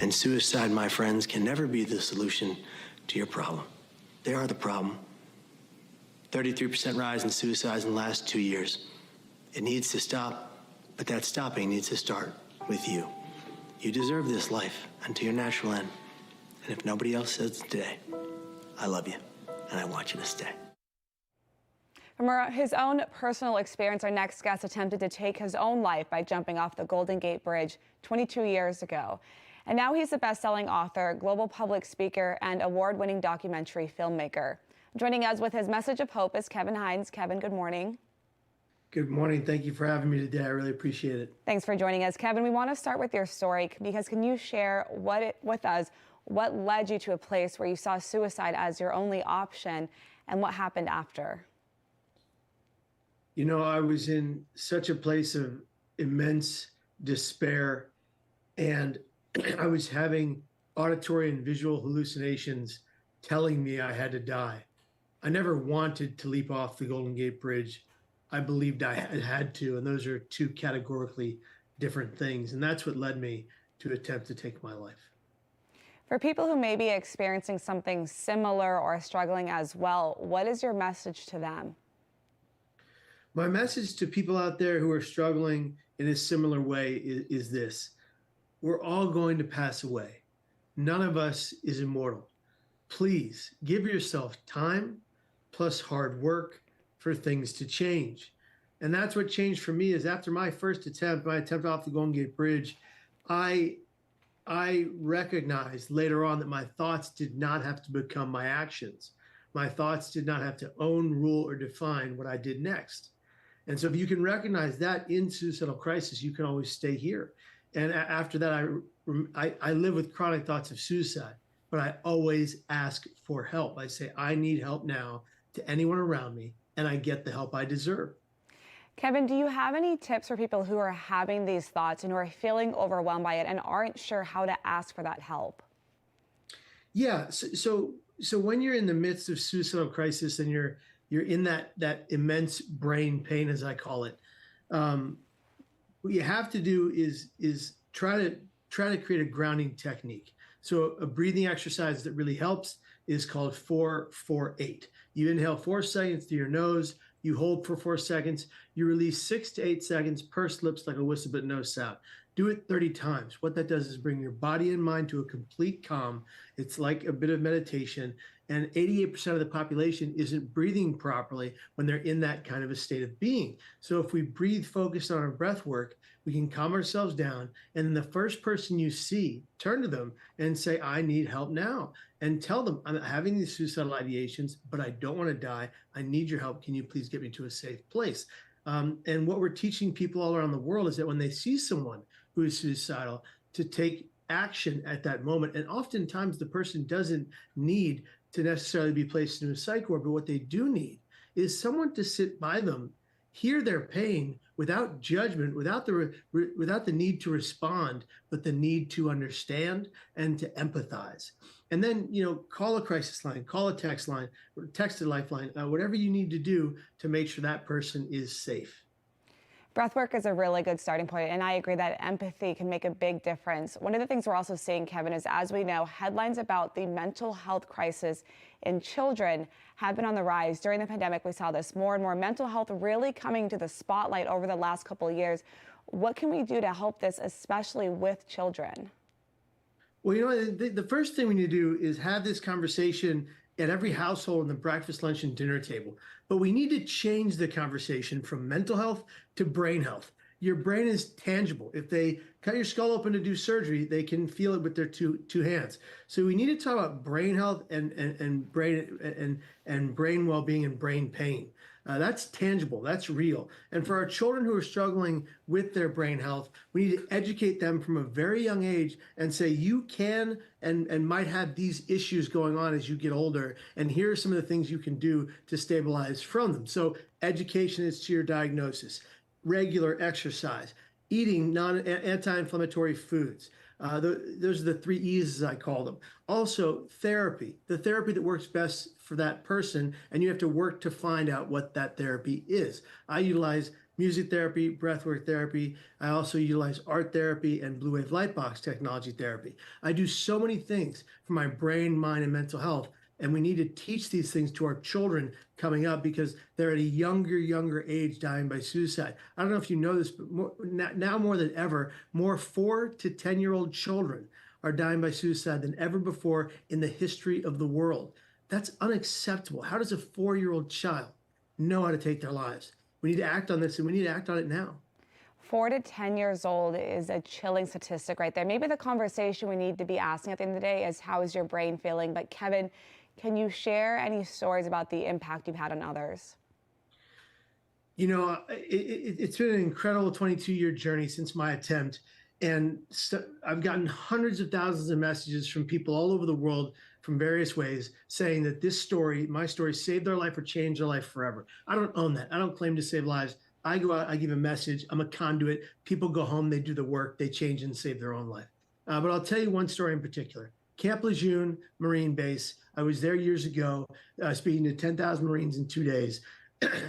And suicide, my friends, can never be the solution to your problem. They are the problem. 33% rise in suicides in the last 2 years. It needs to stop, but that stopping needs to start with you. You deserve this life until your natural end. And if nobody else says it today, I love you, and I want you to stay. From his own personal experience, our next guest attempted to take his own life by jumping off the Golden Gate Bridge 22 years ago. And now he's a best-selling author, global public speaker, and award-winning documentary filmmaker. Joining us with his message of hope is Kevin Hines. Kevin, good morning. Good morning. Thank you for having me today. I really appreciate it. Thanks for joining us, Kevin. We want to start with your story because can you share with us what led you to a place where you saw suicide as your only option and what happened after? You know, I was in such a place of immense despair, and I was having auditory and visual hallucinations telling me I had to die. I never wanted to leap off the Golden Gate Bridge. I believed I had to, and those are two categorically different things. And that's what led me to attempt to take my life. For people who may be experiencing something similar or struggling as well, what is your message to them? My message to people out there who are struggling in a similar way is this. We're all going to pass away. None of us is immortal. Please give yourself time plus hard work for things to change. And that's what changed for me is after my first attempt, my attempt off the Golden Gate Bridge, I recognized later on that my thoughts did not have to become my actions. My thoughts did not have to own, rule, or define what I did next. And so if you can recognize that in suicidal crisis, you can always stay here. And after that, I live with chronic thoughts of suicide, but I always ask for help. I say, I need help now to anyone around me, and I get the help I deserve. Kevin, do you have any tips for people who are having these thoughts and who are feeling overwhelmed by it and aren't sure how to ask for that help? Yeah, so when you're in the midst of suicidal crisis and you're in that immense brain pain, as I call it, what you have to do is try to create a grounding technique. So a breathing exercise that really helps is called 4-4-8. You inhale 4 seconds through your nose, you hold for 4 seconds, you release 6 to 8 seconds, pursed lips like a whistle but no sound. Do it 30 times. What that does is bring your body and mind to a complete calm. It's like a bit of meditation. And 88% of the population isn't breathing properly when they're in that kind of a state of being. So if we breathe focused on our breath work, we can calm ourselves down. And then the first person you see, turn to them and say, I need help now. And tell them, I'm having these suicidal ideations, but I don't want to die. I need your help. Can you please get me to a safe place? And what we're teaching people all around the world is that when they see someone who is suicidal, to take action at that moment. And oftentimes the person doesn't need to necessarily be placed in a psych ward, but what they do need is someone to sit by them, hear their pain without judgment, without the need to respond, but the need to understand and to empathize. And then, call a crisis line, call a text line, or text a lifeline, whatever you need to do to make sure that person is safe. Breathwork is a really good starting point, and I agree that empathy can make a big difference. One of the things we're also seeing, Kevin, is as we know, headlines about the mental health crisis in children have been on the rise. During the pandemic, we saw this more and more mental health really coming to the spotlight over the last couple of years. What can we do to help this, especially with children? Well, the first thing we need to do is have this conversation at every household in the breakfast, lunch, and dinner table. But we need to change the conversation from mental health to brain health. Your brain is tangible. If they cut your skull open to do surgery, they can feel it with their two hands. So we need to talk about brain health and brain well-being and brain pain. That's tangible. That's real. And for our children who are struggling with their brain health, we need to educate them from a very young age and say, you can and might have these issues going on as you get older. And here are some of the things you can do to stabilize from them. So education is to your diagnosis, regular exercise, eating anti-inflammatory foods. Those are the 3 E's, as I call them. Also, therapy, the therapy that works best for that person, and you have to work to find out what that therapy is. I utilize music therapy, breathwork therapy. I also utilize art therapy and blue wave lightbox technology therapy. I do so many things for my brain, mind, and mental health. And we need to teach these things to our children coming up because they're at a younger age dying by suicide. I don't know if you know this, but now more than ever, more 4 to 10-year-old children are dying by suicide than ever before in the history of the world. That's unacceptable. How does a 4-year-old child know how to take their lives? We need to act on this, and we need to act on it now. 4 to 10 years old is a chilling statistic right there. Maybe the conversation we need to be asking at the end of the day is, how is your brain feeling? But Kevin, can you share any stories about the impact you've had on others? You know, it's been an incredible 22-year journey since my attempt. And so I've gotten hundreds of thousands of messages from people all over the world from various ways saying that this story, my story, saved their life or changed their life forever. I don't own that. I don't claim to save lives. I go out, I give a message. I'm a conduit. People go home, they do the work, they change and save their own life. But I'll tell you one story in particular. Camp Lejeune Marine Base. I was there years ago, speaking to 10,000 Marines in 2 days.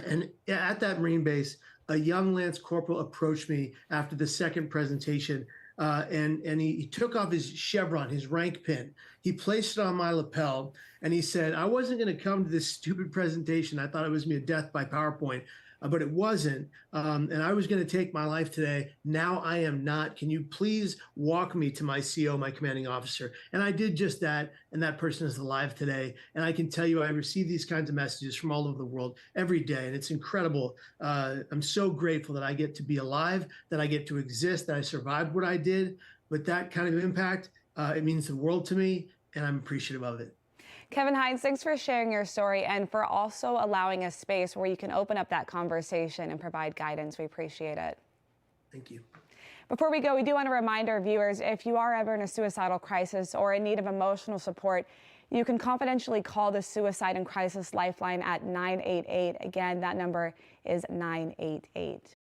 And at that Marine base, a young Lance Corporal approached me after the second presentation, and he took off his chevron, his rank pin. He placed it on my lapel, and he said, I wasn't going to come to this stupid presentation. I thought it was going to be a death by PowerPoint. But it wasn't, and I was going to take my life today. Now I am not. Can you please walk me to my CO, my commanding officer? And I did just that, and that person is alive today. And I can tell you, I receive these kinds of messages from all over the world every day, and it's incredible. I'm so grateful that I get to be alive, that I get to exist, that I survived what I did. But that kind of impact, it means the world to me, and I'm appreciative of it. Kevin Hines, thanks for sharing your story and for also allowing a space where you can open up that conversation and provide guidance. We appreciate it. Thank you. Before we go, we do want to remind our viewers, if you are ever in a suicidal crisis or in need of emotional support, you can confidentially call the Suicide and Crisis Lifeline at 988. Again, that number is 988.